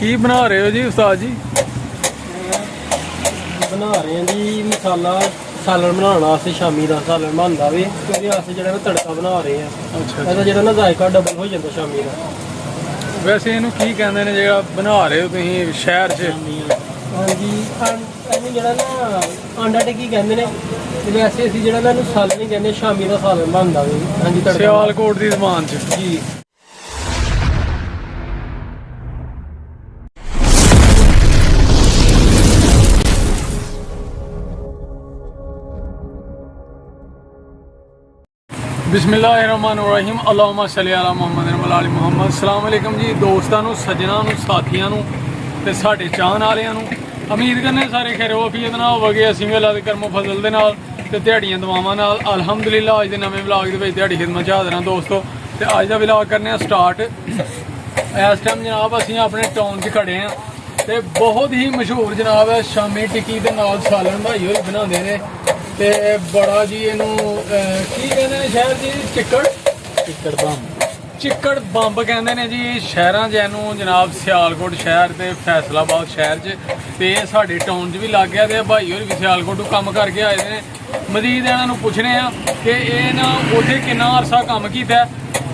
की बना रहे हो जी उस्ताद जी? बना रहे हैं जी मसाला सालन बनाने वास्ते शामी का सालन बनता वे तो जो तड़का बना रहे हैं। अच्छा ਇਹਦਾ ਜਿਹੜਾ ਨਾ ਜ਼ਾਇਕਾ ਡਬਲ ਹੋ ਜਾਂਦਾ ਸ਼ਾਮੀ ਦਾ। वैसे ਇਹਨੂੰ ਕੀ ਕਹਿੰਦੇ ਨੇ ਜਿਹੜਾ ਬਣਾ ਰਹੇ ਹੋ ਤੁਸੀਂ ਸ਼ਹਿਰ 'ਚ? ਹਾਂਜੀ ਇਹਨੂੰ ਜਿਹੜਾ ਨਾ ਆਂਡਾ ਟਿੱਕੀ ਕਹਿੰਦੇ ਨੇ ਤੇ ਵੈਸੇ ਅਸੀਂ ਜਿਹੜਾ ਨਾ ਇਹਨੂੰ ਸਾਲਨ ਹੀ ਕਹਿੰਦੇ ਸ਼ਾਮੀ ਦਾ ਸਾਲਨ ਬਣਦਾ ਵੇ। ਹਾਂਜੀ ਤੜਕਾ ਸਿਆਲਕੋਟ ਦੀ ਜ਼ਬਾਨ 'ਚ ਜੀ। ਬਿਸਮਿਲ੍ਲਾਹਿਰਰਹਿਮਾਨਿਰਰਹੀਮ ਅੱਲਾਹੁम्मा सल्ली अला मुहम्मद व अली मुहम्मद। अस्सलाम वालेकुम जी दोस्तां नूं सज्जनां नूं साथियां नूं ते साडे चाहण वालियां नूं। उम्मीद करने सारे खैरो वफीयत नाल होवगे। असीं भी अल्लाह दे करमो फजल दे नाल ते दिहाड़ियां दुआवां नाल अल्हम्दुलिल्लाह अज दे नवें व्लॉग दे विच दिहाड़ी खिदमत च हाज़र हां दोस्तों। ते अज दा व्लॉग करने आं स्टार्ट। इस टाइम जनाब असीं अपने टाउन च खड़े हां ते बहुत ही मशहूर जनाब है शामी टिक्की दे नाल सालन भाई होई बनांदे ने ते बड़ा जी इनू की कहते हैं शहर जी चिक्कड़ बंब कहते हैं जी शहर जैनू जनाब सियालकोट शहर ते फैसलाबाद शहर च ते साडे टाउन च भी लग गया ते भाई होर भी सियालकोट कम करके आए ने। मजीद इन्हों पुछने कि ये ना उत्थे किन्ना अरसा कम किया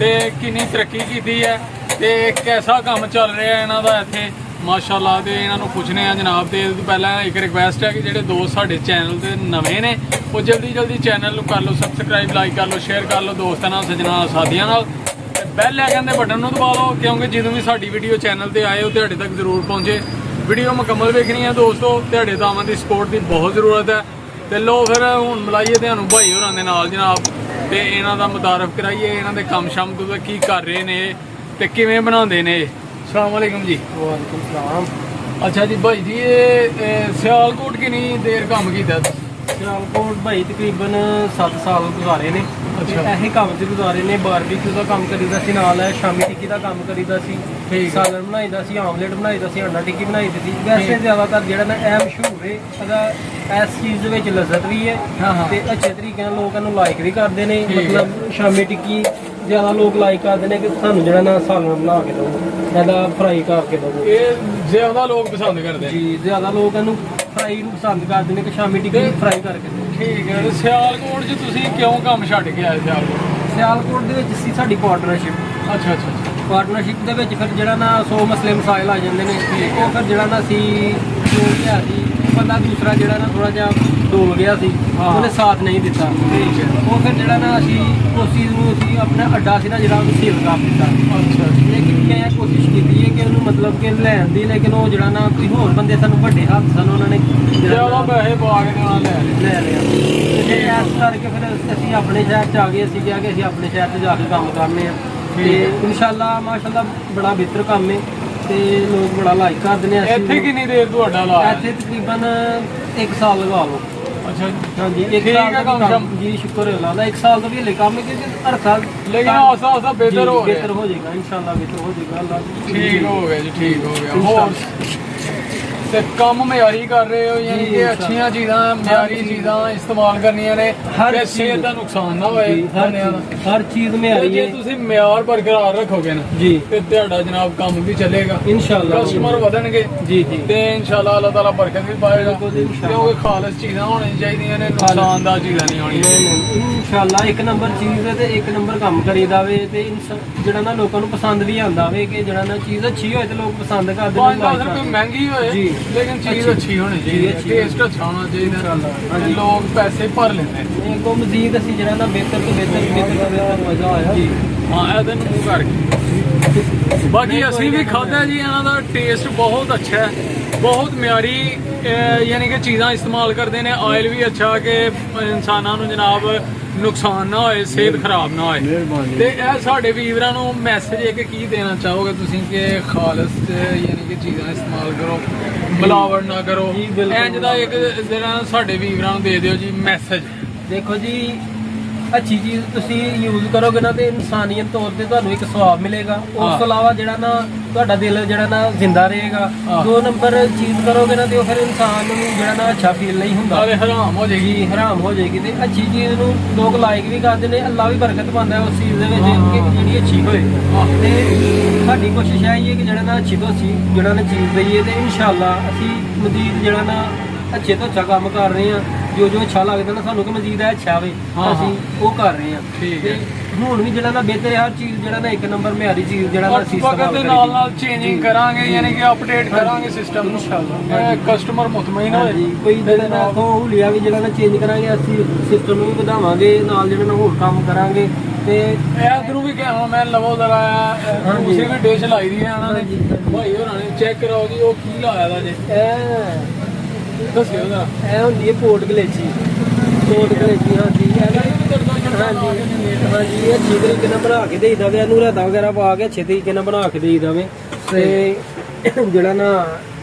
ते किन्नी तरक्की की है ते कैसा कम चल रहा है इन्हों का इत्थे माशाअल्लाह। तो इन्हों पुछने जनाब। तो इस पहले एक रिक्वेस्ट है कि जो दोस्त साढ़े चैनल से नवे ने वो जल्दी जल्दी चैनल कर लो सबसक्राइब लाइक कर लो शेयर कर लो दोस्तों नाल सज्जनां साथियां नाल। बैल आइकन के बटन दबा लो क्योंकि जो भी साडी वीडियो चैनल पर आए वो तुहाडे तक जरूर पहुँचे। वीडियो मुकम्मल वेखनी है दोस्तों। तुहाडे दावां दी सपोर्ट की बहुत ज़रूरत है। तो लो फिर हुण मिलाइए तुहानूं भाई होरां दे नाल जनाब ते इन्हां दा मुतारफ कराइए इन्हां दे कम शम तो की कर रहे ने ते किवें बनांदे ने। अस्सलाम वालेकुम जी। वालेकुम सलाम। अच्छा जी भाई जी ये सियालकोट किन्नी देर कम कीता? सियालकोट भाई तकरीबन 7 साल गुजारे ने। अच्छा। ऐसे काम च गुजारे ने। बारबीक्यू का काम करीदा सी नाल है शामी टिक्की का काम करीदा सी सालन बनाईदा सी आमलेट बनाईदा सी अंडा टिक्की बनाईदी सी। वैसे ज़्यादातर ਜਿਹੜਾ ਨਾ ਇਹ ਮਸ਼ਹੂਰ ਹੈ ਇਹਦਾ ਇਸ ਚੀਜ਼ ਦੇ ਵਿੱਚ ਲਜ਼ਤ ਵੀ ਹੈ ਤੇ ਅੱਛੇ ਤਰੀਕੇ ਨਾਲ ਲੋਕ ਇਹਨੂੰ ਲਾਈਕ ਵੀ ਕਰਦੇ ਨੇ। ਮਤਲਬ ਸ਼ਾਮੀ ਟਿੱਕੀ ਜ਼ਿਆਦਾ ਲੋਕ ਲਾਈਕ ਕਰਦੇ ਨੇ ਕਿ ਸਾਨੂੰ ਜਿਹੜਾ ਨਾ ਸਾਲਨ ਬਣਾ ਕੇ ਦਿਓ ਇਹਦਾ ਫਰਾਈ ਕਰਕੇ ਦਿਓ। ਇਹ ਜ਼ਿਆਦਾ ਲੋਕ ਪਸੰਦ ਕਰਦੇ ਜੀ ਜ਼ਿਆਦਾ ਲੋਕ ਇਹਨੂੰ ਫਰਾਈ ਨੂੰ ਪਸੰਦ ਕਰਦੇ ਨੇ ਕਿ ਸ਼ਾਮੀ ਟਿੱਕੀ ਫਰਾਈ ਕਰਕੇ ਦਿਓ। ਠੀਕ ਹੈ। ਸਿਆਲਕੋਟ 'ਚ ਤੁਸੀਂ ਕਿਉਂ ਕੰਮ ਛੱਡ ਕੇ ਆਏ ਸਿਆਲਕੋਟ ਦੇ ਵਿੱਚ ਸੀ ਸਾਡੀ ਪਾਰਟਨਰਸ਼ਿਪ। ਅੱਛਾ ਅੱਛਾ ਪਾਰਟਨਰਸ਼ਿਪ ਦੇ ਵਿੱਚ ਫਿਰ ਜਿਹੜਾ ਨਾ 100 ਮਸਲੇ ਮਸਾਇਲ ਆ ਜਾਂਦੇ ਨੇ। ਉਹ ਫਿਰ ਜਿਹੜਾ ਨਾ ਸੀ ਜੋ ਗਿਆ ਸੀ ਬੰਦਾ ਦੂਸਰਾ ਜਿਹੜਾ ਨਾ ਥੋੜਾ ਜਿਹਾ ਡੋਲ ਗਿਆ ਸੀ ਉਹਨੇ ਸਾਥ ਨਹੀਂ ਦਿੱਤਾ। ਠੀਕ ਹੈ। ਉਹ ਫਿਰ ਜਿਹੜਾ ਨਾ ਅਸੀਂ ਉਸ ਚੀਜ਼ ਨੂੰ ਅਸੀਂ ਆਪਣਾ ਅੱਡਾ ਸੀ ਨਾ ਜਿਹੜਾ ਉਹਨੂੰ ਸੇਲ ਕਰ ਦਿੱਤਾ। ਅੱਛਾ ਲੇਕਿਨ ਮੈਂ ਕੋਸ਼ਿਸ਼ ਕੀਤੀ ਹੈ ਕਿ ਉਹਨੂੰ ਮਤਲਬ ਕਿ ਲੈਣ ਦੀ ਲੇਕਿਨ ਉਹ ਜਿਹੜਾ ਨਾ ਕੋਈ ਹੋਰ ਬੰਦੇ ਸਾਨੂੰ ਵੱਡੇ ਹੱਥ ਸਨ ਉਹਨਾਂ ਨੇ ਜ਼ਿਆਦਾ ਪੈਸੇ ਪਾ ਕੇ ਦੇਣਾ ਲੈ ਲਿਆ ਤੇ ਇਸ ਕਰਕੇ ਫਿਰ ਅਸੀਂ ਆਪਣੇ ਸ਼ਹਿਰ 'ਚ ਆ ਗਏ। ਅਸੀਂ ਕਿਹਾ ਕਿ ਅਸੀਂ ਆਪਣੇ ਸ਼ਹਿਰ 'ਚ ਜਾ ਕੇ ਕੰਮ ਕਰਨੇ ਆ ਤੇ ਇਨਸ਼ਾਅੱਲਾ ਮਾਸ਼ਾਅੱਲਾ ਬੜਾ ਬਿਹਤਰ ਕੰਮ ਹੈ ਤੇ ਲੋਕ ਬੜਾ ਲਾਈਕ ਕਰਦੇ ਨੇ। ਇੱਥੇ ਕਿੰਨੀ ਦੇਰ ਤੁਹਾਡਾ ਲਾ? ਇੱਥੇ ਤਕਰੀਬਨ 1 ਸਾਲ ਲਗਾ ਲਓ। ਅੱਛਾ ਹਾਂਜੀ 1 ਸਾਲ ਦਾ ਕੰਮ ਜੀ ਸ਼ੁਕਰ ਹੈ ਅੱਲਾਹ ਦਾ। 1 ਸਾਲ ਦਾ ਵੀ ਹਲੇ ਕੰਮ ਹੈ ਕਿਉਂਕਿ ਹਰ ਸਾਲ ਲੇਕਿਨ ਆਸਾ ਆਸਾ ਬਿਹਤਰ ਹੋ ਬਿਹਤਰ ਹੋ ਜਾਏਗਾ ਇਨਸ਼ਾਅੱਲਾ ਬਿਹਤਰ ਹੋ ਜਾਏਗਾ ਅੱਲਾਹ ਠੀਕ ਹੋ ਗਿਆ ਜੀ ਠੀਕ ਹੋ ਗਿਆ। ਹੋਰ ਤੇ ਕੰਮ ਮਿਆਰੀ ਕਰ ਰਹੇ ਹੋ ਯਾਨੀ ਕਿ ਅੱਛੀਆਂ ਚੀਜ਼ਾਂ ਮਿਆਰੀ ਚੀਜ਼ਾਂ ਇਸਤੇਮਾਲ ਕਰਨੀਆਂ ਨੇ ਤੇ ਸਿਹਤ ਦਾ ਨੁਕਸਾਨ ਨਾ ਹੋਏ। ਹਰ ਚੀਜ਼ ਮਿਆਰੀ ਜੇ ਹੈ ਤੁਸੀਂ ਮਿਆਰ ਬਰਕਰਾਰ ਰੱਖੋਗੇ ਨਾ ਜੀ ਤੇ ਤੁਹਾਡਾ ਜਨਾਬ ਕੰਮ ਵੀ ਚੱਲੇਗਾ ਇਨਸ਼ਾਅੱਲਾ। ਕਸਟਮਰ ਵਧਣਗੇ ਜੀ ਜੀ ਤੇ ਇਨਸ਼ਾਅੱਲਾ ਅੱਲਾਹ ਤਾਲਾ ਬਰਕਤ ਵੀ ਪਾਏਗਾ ਕਿਉਂਕਿ ਖਾਲਸ ਚੀਜ਼ਾਂ ਹੋਣੀਆਂ ਚਾਹੀਦੀਆਂ ਨੇ ਨੁਕਸਾਨਦਾਰ ਚੀਜ਼ਾਂ ਨਹੀਂ ਹੋਣੀਆਂ। ਇਨਸ਼ਾਅੱਲਾ ਇੱਕ ਨੰਬਰ ਚੀਜ਼ ਹੈ ਤੇ ਇੱਕ ਨੰਬਰ ਕੰਮ ਕਰੀਦਾ ਵੇ ਤੇ ਜਿਹੜਾ ਨਾ ਲੋਕਾਂ ਨੂੰ ਪਸੰਦ ਵੀ ਆਉਂਦਾ ਵੇ ਕਿ ਜਿਹੜਾ ਨਾ ਚੀਜ਼ ਅੱਛੀ ਹੋਏ ਤੇ ਲੋਕ ਪਸੰਦ ਕਰਦੇ ਨੇ। 5-10 ਰੁਪਏ ਮਹਿੰਗੀ ਹੋਏ ਜੀ लेकिन चीज अच्छी होनी चाहिए टेस्ट अच्छा होना चाहिए। लोग पैसे भर लेते हैं को मजीद ਅਸੀਂ ਜਿਹੜਾ ਨਾ ਬਿਹਤਰ ਤੋਂ ਬਿਹਤਰ ਮਜ਼ਾ ਆਇਆ ਜੀ। ਹਾਂ ਇਹਦੇ ਨੂੰ ਮੂੰਹ ਕਰਕੇ ਬਾਕੀ ਅਸੀਂ ਵੀ ਖਾਧਾ ਜੀ ਇਹਨਾਂ ਦਾ ਟੇਸਟ ਬਹੁਤ ਅੱਛਾ ਹੈ ਬਹੁਤ ਮਿਆਰੀ ਯਾਨੀ ਕਿ ਚੀਜ਼ਾਂ ਇਸਤੇਮਾਲ ਕਰਦੇ ਨੇ। ਆਇਲ ਵੀ ਅੱਛਾ ਕਿ ਇਨਸਾਨਾਂ ਨੂੰ ਜਨਾਬ ਨੁਕਸਾਨ ਨਾ ਹੋਏ ਸਿਹਤ ਖਰਾਬ ਨਾ ਹੋਏ। ਤੇ ਇਹ ਸਾਡੇ ਵੀਰਾਂ ਨੂੰ ਮੈਸੇਜ ਇੱਕ ਕੀ ਦੇਣਾ ਚਾਹੋਗੇ ਤੁਸੀਂ ਕਿ ਖਾਲਸ ਯਾਨੀ ਕਿ ਚੀਜ਼ਾਂ ਇਸਤੇਮਾਲ ਕਰੋ ਮਿਲਾਵਟ ਨਾ ਕਰੋ ਇੰਜ ਦਾ ਇੱਕ ਜਿਹੜਾ ਸਾਡੇ ਵੀਰਾਂ ਨੂੰ ਦੇ ਦਿਓ ਜੀ ਮੈਸੇਜ। ਦੇਖੋ ਜੀ ਅੱਛੀ ਚੀਜ਼ ਤੁਸੀਂ ਯੂਜ਼ ਕਰੋਗੇ ਨਾ ਤੇ ਇਨਸਾਨੀਅਤ ਤੌਰ ਤੇ ਤੁਹਾਨੂੰ ਇੱਕ ਸਵਾਬ ਮਿਲੇਗਾ। ਉਸ ਤੋਂ ਇਲਾਵਾ ਜਿਹੜਾ ਨਾ ਤੁਹਾਡਾ ਦਿਲ ਜਿਹੜਾ ਨਾ ਜ਼ਿੰਦਾ ਰਹੇਗਾ। 2 ਨੰਬਰ ਚੀਜ਼ ਕਰੋਗੇ ਨਾ ਤੇ ਉਹ ਫਿਰ ਇਨਸਾਨ ਨੂੰ ਜਿਹੜਾ ਨਾ ਅੱਛਾ ਫੀਲ ਨਹੀਂ ਹੁੰਦਾ, ਨਾਲੇ ਹਰਾਮ ਹੋ ਜਾਏਗੀ। ਜੀ ਹਰਾਮ ਹੋ ਜਾਏਗੀ। ਤੇ ਅੱਛੀ ਚੀਜ਼ ਨੂੰ ਲੋਕ ਲਾਈਕ ਵੀ ਕਰਦੇ ਨੇ, ਅੱਲਾ ਵੀ ਬਰਕਤ ਪਾਉਂਦਾ ਉਸ ਚੀਜ਼ ਦੇ ਵਿੱਚ ਕਿ ਜਿਹੜੀ ਅੱਛੀ ਹੋਏ। ਤੇ ਸਾਡੀ ਕੋਸ਼ਿਸ਼ ਹੈ ਕਿ ਜਿਹੜਾ ਨਾ ਅੱਛੀ ਤੋਂ ਅੱਛੀ ਜਿਹੜਾ ਨਾ ਚੀਜ਼ ਦਈਏ ਤੇ ਇਨਸ਼ਾਅੱਲਾ ਅਸੀਂ ਮਜ਼ੀਦ ਜਿਹੜਾ ਨਾ ਅੱਛੇ ਤੋਂ ਅੱਛਾ ਕੰਮ ਕਰ ਰਹੇ ਹਾਂ। ਜੋ ਅੱਛਾ ਲੱਗਦਾ ਨਾ ਸਾਨੂੰ ਕਿ ਮਜ਼ੀਦ ਹੈ ਅੱਛਾ ਹੋਵੇ, ਅਸੀਂ ਉਹ ਕਰ ਰਹੇ ਹਾਂ। ਠੀਕ ਹੈ। ਹੁਣ ਵੀ ਜਿਹੜਾ ਨਾ ਬਿਹਤਰ ਹਰ ਚੀਜ਼ ਜਿਹੜਾ ਨਾ 1 ਨੰਬਰ ਮਿਆਰੀ ਚੀਜ਼ ਜਿਹੜਾ ਨਾ ਅਸੀਂ ਵਕਤ ਦੇ ਨਾਲ ਨਾਲ ਚੇਂਜਿੰਗ ਕਰਾਂਗੇ, ਯਾਨੀ ਕਿ ਅਪਡੇਟ ਕਰਾਂਗੇ ਸਿਸਟਮ ਨੂੰ ਇਨਸ਼ਾਅੱਲਾ। ਕਸਟਮਰ ਮੁਤਮਈਨ ਹੋਏ। ਕੋਈ ਜਿਹੜਾ ਨਾ ਹੁਲੀਆ ਵੀ ਜਿਹੜਾ ਨਾ ਚੇਂਜ ਕਰਾਂਗੇ, ਅਸੀਂ ਸਿਸਟਮ ਨੂੰ ਵੀ ਵਧਾਵਾਂਗੇ, ਨਾਲ ਜਿਹੜਾ ਨਾ ਹੋਰ ਕੰਮ ਕਰਾਂਗੇ। ਤੇ ਇਧਰੋਂ ਵੀ ਕਿਹਾ ਮੈਂ ਲਵੋ ਜ਼ਰਾ ਉਸੇ ਵੀ ਡਿਸ਼ ਲਾਈ ਦੀ ਹੈ ਉਹਨਾਂ ਨੇ ਭਾਈ ਹੋਰਾਂ ਨੇ। ਚੈੱਕ ਕਰਾਓ ਜੀ ਉਹ ਕੀ ਲਾਇਆ ਦਾ ਜੇ, ਦੱਸਿਓ ਜ਼ਰਾ। ਇਹ ਹੁੰਦੀ ਹੈ ਪੋਰਟ ਗਲੇਚੀ। ਹਾਂਜੀ ਹਾਂਜੀ, ਇਹ ਅੱਛੇ ਤਰੀਕੇ ਨਾਲ ਬਣਾ ਕੇ ਦੇਈਦਾ ਵੇ, ਇਹਨੂੰ ਰਾਇਤਾ ਵਗੈਰਾ ਪਾ ਕੇ ਅੱਛੇ ਤਰੀਕੇ ਨਾਲ ਬਣਾ ਕੇ ਦੇਈਦਾ ਵੇ। ਤੇ ਜਿਹੜਾ ਨਾ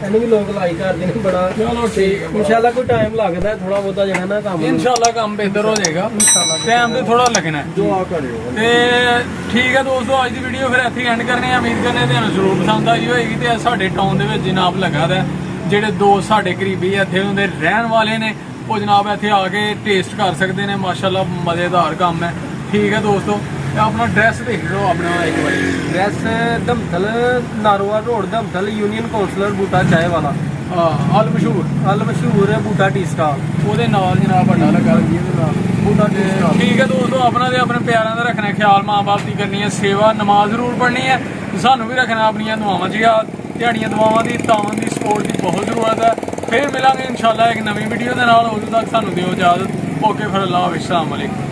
ਇਹਨੂੰ ਵੀ ਲੋਕ ਲਾਈਕ ਕਰਦੇ ਨੇ ਬੜਾ। ਚਲੋ ਠੀਕ ਹੈ, ਇਨਸ਼ਾਅੱਲਾ ਕੋਈ ਟਾਈਮ ਲੱਗਦਾ ਥੋੜਾ ਬਹੁਤਾ ਜਿਹੜਾ ਨਾ ਕੰਮ। ਇਨਸ਼ਾਅੱਲਾ ਕੰਮ ਬਿਹਤਰ ਹੋ ਜਾਏਗਾ, ਇਨਸ਼ਾਅੱਲਾ ਟਾਈਮ ਤੇ ਥੋੜਾ ਲੱਗਣਾ ਹੈ। ਦੁਆ ਕਰਿਓ। ਤੇ ਠੀਕ ਹੈ ਦੋਸਤੋ, ਅੱਜ ਦੀ ਵੀਡੀਓ ਫਿਰ ਇੱਥੇ ਐਂਡ ਕਰਨੇ ਆ। ਉਮੀਦ ਕਰਨੇ ਤੁਹਾਨੂੰ ਜ਼ਰੂਰ ਪਸੰਦ ਆਈ ਹੋਏਗੀ। ਤੇ ਸਾਡੇ ਟਾਊਨ ਦੇ ਵਿੱਚ ਜਨਾਬ ਲੱਗਾ ਦਾ ਜਿਹੜੇ ਦੋਸਤ ਸਾਡੇ ਕਰੀਬੀ ਇੱਥੇ ਹੁੰਦੇ ਰਹਿਣ ਵਾਲੇ ਨੇ, ਉਹ ਜਨਾਬ ਇੱਥੇ ਆ ਕੇ ਟੇਸਟ ਕਰ ਸਕਦੇ ਨੇ। ਮਾਸ਼ਾਅੱਲਾ ਮਜ਼ੇਦਾਰ ਕੰਮ ਹੈ। ਠੀਕ ਹੈ ਦੋਸਤੋ, ਤੇ ਆਪਣਾ ਐਡਰੈਸ ਦੇਖ ਲਓ ਆਪਣਾ ਇੱਕ ਵਾਰੀ। Address Dhamtal Narowal road, Dhamtal union councillor Boota ਚਾਏ ਵਾਲਾ। ਅਲ ਮਸ਼ਹੂਰ ਹੈ ਬੂਟਾ ਟੀ ਸਟਾਲ, ਉਹਦੇ ਨਾਲ ਜਨਾਬ ਵੱਡਾ ਲੱਗਾ ਜੀ ਇਹਦੇ ਨਾਲ ਬੂਟਾ ਟੀ ਸਟਾਲ। ਠੀਕ ਹੈ ਦੋਸਤੋ, ਆਪਣਾ ਤੇ ਆਪਣੇ ਪਿਆਰਾਂ ਦਾ ਰੱਖਣਾ ਖਿਆਲ, ਮਾਂ ਬਾਪ ਦੀ ਕਰਨੀ ਹੈ ਸੇਵਾ, ਨਮਾਜ਼ ਜ਼ਰੂਰ ਪੜ੍ਹਨੀ ਹੈ। ਸਾਨੂੰ ਵੀ ਰੱਖਣਾ ਆਪਣੀਆਂ ਦੁਆਵਾਂ ਜੀ ਯਾਦ। ਤੁਹਾਡੀਆਂ ਦੁਆਵਾਂ ਦੀ, ਤਾਵਨ ਦੀ, ਸਪੋਰਟ ਦੀ ਬਹੁਤ ਜ਼ਰੂਰਤ ਹੈ। ਫਿਰ ਮਿਲਾਂਗੇ ਇਨਸ਼ਾਅੱਲਾ ਇੱਕ ਨਵੀਂ ਵੀਡੀਓ ਦੇ ਨਾਲ। ਉਦੋਂ ਤੱਕ ਸਾਨੂੰ ਦਿਓ ਇਜਾਜ਼ਤ। ਓਕੇ ਫਿਰ, ਅੱਲਾਹ ਹਾਫਿਜ਼, अस्सलाम वालेकुम।